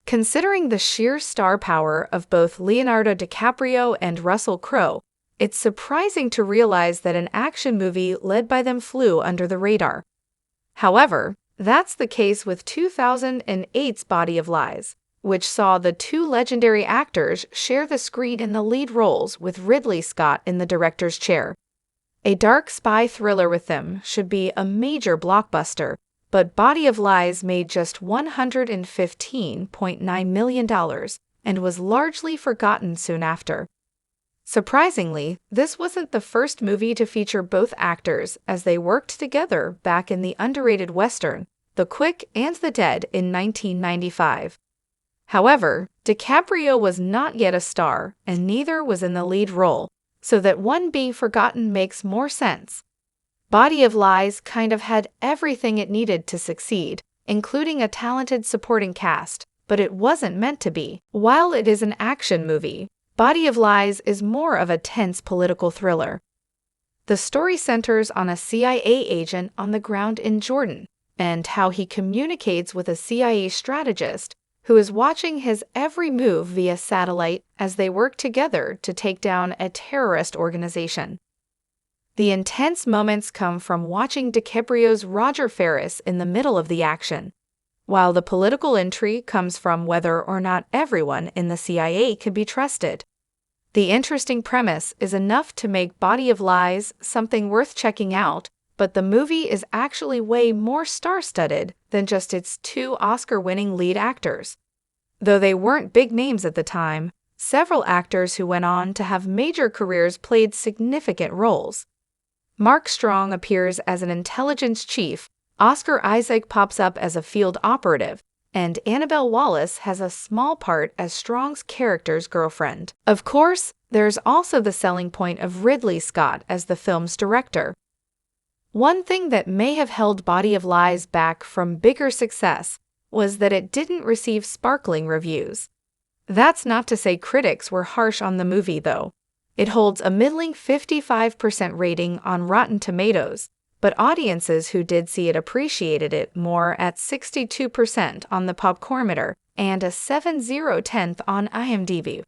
Considering the sheer star power of both Leonardo DiCaprio and Russell Crowe, it's surprising to realize that an action movie led by them flew under the radar. However, that's the case with 2008's Body of Lies, which saw the two legendary actors share the screen in the lead roles with Ridley Scott in the director's chair. A dark spy thriller with them should be a major blockbuster, but Body of Lies made just $115.9 million and was largely forgotten soon after. Surprisingly, this wasn't the first movie to feature both actors as they worked together back in the underrated Western, The Quick and the Dead in 1995. However, DiCaprio was not yet a star and neither was in the lead role, so that one being forgotten makes more sense. Body of Lies kind of had everything it needed to succeed, including a talented supporting cast, but it wasn't meant to be. While it is an action movie, Body of Lies is more of a tense political thriller. The story centers on a CIA agent on the ground in Jordan and how he communicates with a CIA strategist who is watching his every move via satellite as they work together to take down a terrorist organization. The intense moments come from watching DiCaprio's Roger Ferris in the middle of the action, while the political intrigue comes from whether or not everyone in the CIA can be trusted. The interesting premise is enough to make Body of Lies something worth checking out, but the movie is actually way more star-studded than just its two Oscar-winning lead actors. Though they weren't big names at the time, several actors who went on to have major careers played significant roles. Mark Strong appears as an intelligence chief, Oscar Isaac pops up as a field operative, and Annabelle Wallis has a small part as Strong's character's girlfriend. Of course, there's also the selling point of Ridley Scott as the film's director. One thing that may have held Body of Lies back from bigger success was that it didn't receive sparkling reviews. That's not to say critics were harsh on the movie, though. It holds a middling 55% rating on Rotten Tomatoes, but audiences who did see it appreciated it more at 62% on the Popcornmeter and a 7/0 on IMDb.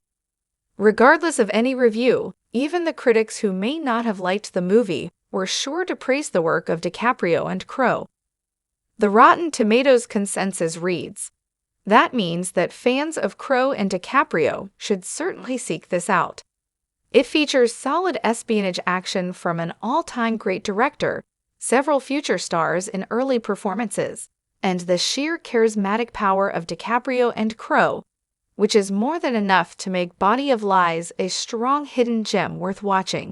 Regardless of any review, even the critics who may not have liked the movie were sure to praise the work of DiCaprio and Crowe. The Rotten Tomatoes consensus reads, "That means that fans of Crowe and DiCaprio should certainly seek this out. It features solid espionage action from an all-time great director, several future stars in early performances, and the sheer charismatic power of DiCaprio and Crowe, which is more than enough to make Body of Lies a strong hidden gem worth watching."